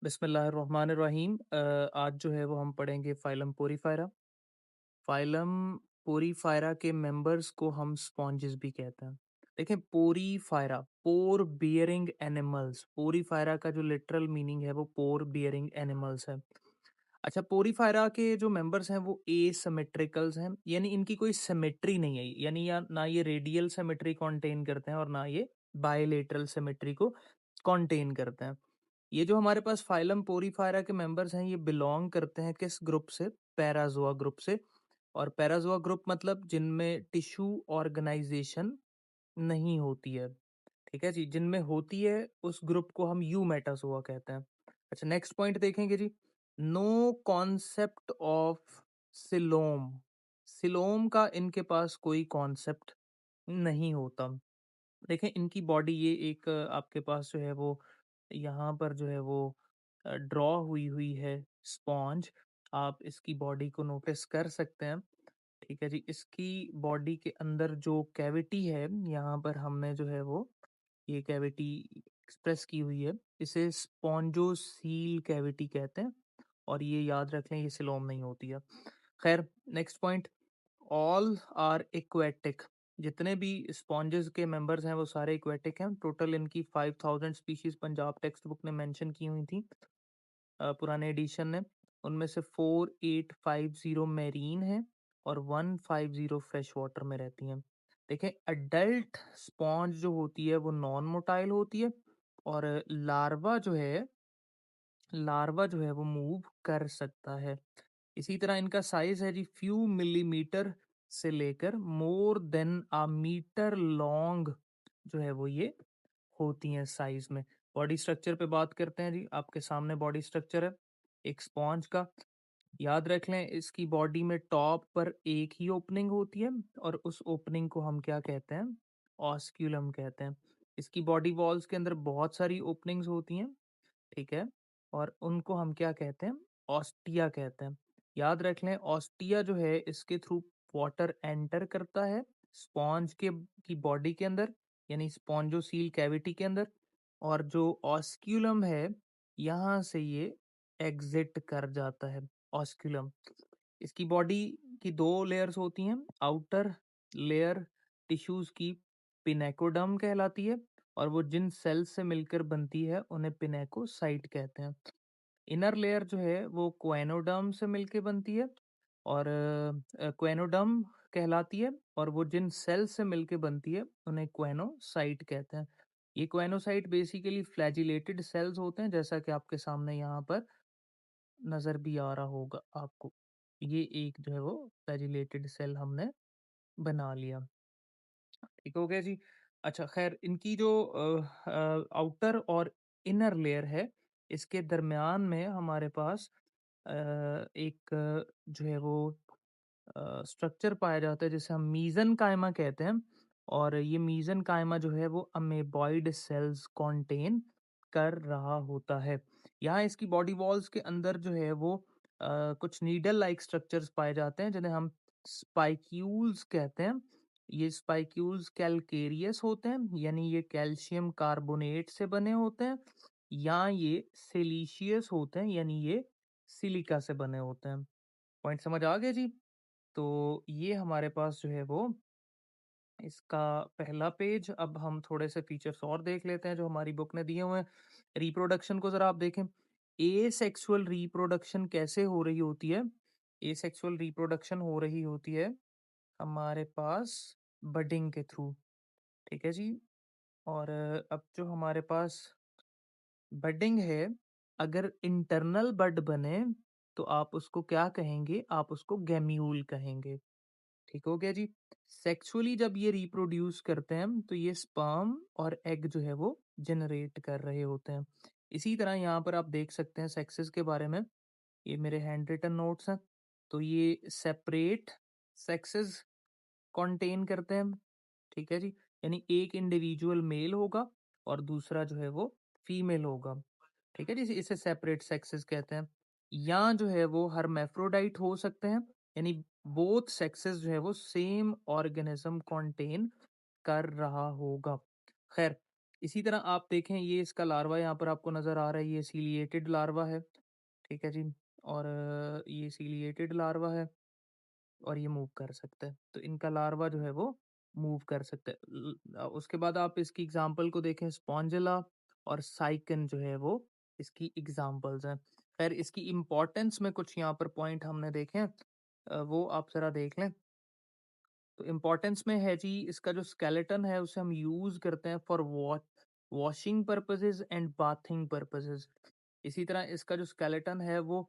बिस्मिल्लाहिर्रहमानिर्रहीम। आज जो है वो हम पढ़ेंगे फाइलम पोरीफायरा। फाइलम पोरीफायरा के मेंबर्स को हम स्पॉन्जेस भी कहते हैं। देखें, पोरीफायरा पोर बियरिंग एनिमल्स, पोरीफायरा का जो लिटरल मीनिंग है वो पोर बियरिंग एनिमल्स है। अच्छा, पोरीफायरा के जो मेंबर्स हैं वो एसिमेट्रिकल्स हैं, यानी इनकी कोई सिमेट्री नहीं है, यानी या ना ये रेडियल सिमेट्री कंटेन करते हैं और ना ये बायलेटरल सिमेट्री को कंटेन करते हैं। ये जो हमारे पास फाइलम पोरीफायरा के मेंबर्स हैं ये बिलोंग करते हैं किस ग्रुप से? पैराजोआ ग्रुप से। और पैराजोआ ग्रुप मतलब जिनमें टिश्यू ऑर्गेनाइजेशन नहीं होती है। ठीक है जी, जिनमें होती है उस ग्रुप को हम यूमेटाजोआ कहते हैं। अच्छा, नेक्स्ट पॉइंट देखेंगे जी। No concept of coelom. Coelom का इनके पास कोई कॉन्सेप्ट नहीं होता। देखें, इनकी बॉडी ये एक आपके पास जो है वो यहाँ पर जो है वो ड्रॉ हुई हुई है स्पॉन्ज। आप इसकी बॉडी को नोटिस कर सकते हैं। ठीक है जी, इसकी बॉडी के अंदर जो कैविटी है यहाँ पर हमने जो है वो ये कैविटी एक्सप्रेस की हुई है। इसे स्पॉन्जोसील कैविटी कहते हैं और ये याद रख लें, ये सिलोम नहीं होती है। खैर, next point. All are aquatic. जितने भी स्पॉन्जेस के मेंबर्स हैं वो सारे एक्वेटिक हैं। टोटल इनकी 5000 स्पीशीज पंजाब टेक्स्ट बुक ने मेंशन की हुई थी, पुराने एडिशन ने। उनमें से 4850 मैरीन है और 150 फ्रेश वाटर में रहती हैं। देखें, अडल्ट स्पॉन्ज जो होती है वो नॉन मोटाइल होती है और लार्वा जो है वो मूव कर सकता है। इसी तरह इनका साइज है जी फ्यू मिलीमीटर से लेकर मोर देन अ मीटर लॉन्ग जो है वो ये होती हैं साइज में। बॉडी स्ट्रक्चर पे बात करते हैं जी। आपके सामने बॉडी स्ट्रक्चर है एक स्पॉन्ज का। याद रख लें, इसकी बॉडी में टॉप पर एक ही ओपनिंग होती है और उस ओपनिंग को हम क्या कहते हैं? ऑस्क्यूलम कहते हैं। इसकी बॉडी वॉल्स के अंदर बहुत सारी ओपनिंग्स होती हैं। ठीक है, और उनको हम क्या कहते हैं? ऑस्टिया कहते हैं। याद रख लें, ऑस्टिया जो है इसके थ्रू वाटर एंटर करता है स्पॉन्ज के की बॉडी के अंदर, यानी स्पॉन्जोसील कैविटी के अंदर, और जो ऑस्क्यूलम है यहाँ से ये एग्जिट कर जाता है। ऑस्क्यूलम, इसकी बॉडी की दो लेयर्स होती हैं। आउटर लेयर टिश्यूज की पिनेकोडर्म कहलाती है और वो जिन सेल्स से मिलकर बनती है उन्हें पिनेकोसाइट कहते हैं। इनर लेयर जो है वो क्वेनोडर्म से मिलके बनती है और क्वेनोडर्म कहलाती है और वो जिन सेल से मिलके बनती है उन्हें क्वेनोसाइट कहते हैं। ये क्वेनोसाइट बेसिकली फ्लैजिलेटेड सेल्स होते हैं, जैसा कि आपके सामने यहाँ पर नज़र भी आ रहा होगा आपको। ये एक जो है वो फ्लैजिलेटेड सेल हमने बना लिया। ठीक हो गया जी। अच्छा, खैर इनकी जो आउटर और इनर लेयर है इसके दरमियान में हमारे पास एक जो है वो स्ट्रक्चर पाया जाता है जिसे हम मीज़ेनकाइमा कहते हैं। और ये मीज़ेनकाइमा जो है वो अमेबॉइड सेल्स कंटेन कर रहा होता है। यहाँ इसकी बॉडी वॉल्स के अंदर जो है वो कुछ नीडल लाइक स्ट्रक्चर्स पाए जाते हैं जिन्हें हम स्पाइक्यूल्स कहते हैं। ये स्पाइक्यूल्स कैलकेरियस होते हैं, यानी ये कैल्शियम कार्बोनेट से बने होते हैं, या ये सिलीशियस होते हैं, यानी ये सिलिका से बने होते हैं। पॉइंट समझ आ गया जी? तो ये हमारे पास जो है वो इसका पहला पेज। अब हम थोड़े से फीचर्स और देख लेते हैं जो हमारी बुक ने दिए हुए हैं। रिप्रोडक्शन को ज़रा आप देखें। एसेक्सुअल रिप्रोडक्शन कैसे हो रही होती है? एसेक्सुअल रिप्रोडक्शन हो रही होती है हमारे पास बडिंग के थ्रू। ठीक है जी। और अब जो हमारे पास बडिंग है, अगर इंटरनल बड बने तो आप उसको क्या कहेंगे? आप उसको गैम्यूल कहेंगे। ठीक हो गया जी। सेक्सुअली जब ये रिप्रोड्यूस करते हैं तो ये स्पर्म और एग जो है वो जनरेट कर रहे होते हैं। इसी तरह यहाँ पर आप देख सकते हैं सेक्सेस के बारे में। ये मेरे हैंड रिटन नोट्स हैं। तो ये सेपरेट सेक्सेस कंटेन करते हैं। ठीक है जी, यानी एक इंडिविजुअल मेल होगा और दूसरा जो है वो फीमेल होगा। ठीक है जी, इसे सेपरेट सेक्सेस कहते हैं। या जो है वो हर्मेफ्रोडाइट हो सकते हैं, यानी बोथ सेक्सेस जो है वो सेम ऑर्गेनिज्म कंटेन कर रहा होगा। खैर, इसी तरह आप देखें ये इसका लार्वा यहाँ पर आपको नज़र आ रहा है, ये सीलिएटेड लार्वा है, ठीक है जी? और ये सीलिएटेड लार्वा है और ये मूव कर सकता है। तो इनका लार्वा जो है वो मूव कर सकता है। उसके बाद आप इसकी एग्ज़ाम्पल को देखें, स्पॉन्जिला और साइकन जो है वो इसकी एग्ज़ाम्पल्स हैं। ख़ैर इसकी इम्पोर्टेंस में कुछ यहाँ पर पॉइंट हमने देखे हैं, वो आप ज़रा देख लें। तो इम्पोर्टेंस में है जी, इसका जो स्केलेटन है उसे हम यूज़ करते हैं for washing purposes and bathing purposes. इसी तरह इसका जो स्केलेटन है वो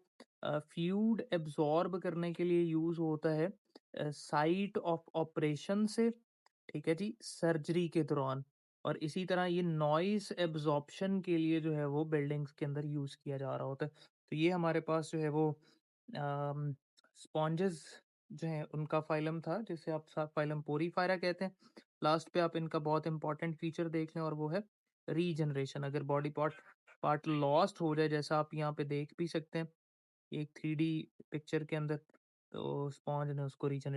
फ्लूइड एब्जॉर्ब करने के लिए यूज़ होता है साइट ऑफ ऑपरेशन से, ठीक है जी, सर्जरी के दौरान। और इसी तरह ये नॉइज़ एब्ज़ॉर्प्शन के लिए जो है वो बिल्डिंग्स के अंदर यूज़ किया जा रहा होता है। तो ये हमारे पास जो है वो स्पॉन्जेस जो हैं उनका फाइलम था, जिसे आप सा फाइलम पोरीफेरा कहते हैं। लास्ट पे आप इनका बहुत इंपॉर्टेंट फीचर देख लें और वो है रीजनरेशन। अगर बॉडी पार्ट पार्ट लॉस्ट हो जाए, जैसा आप यहाँ पे देख भी सकते हैं एक 3D पिक्चर के अंदर, तो स्पॉन्ज ने उसको रीजनरेट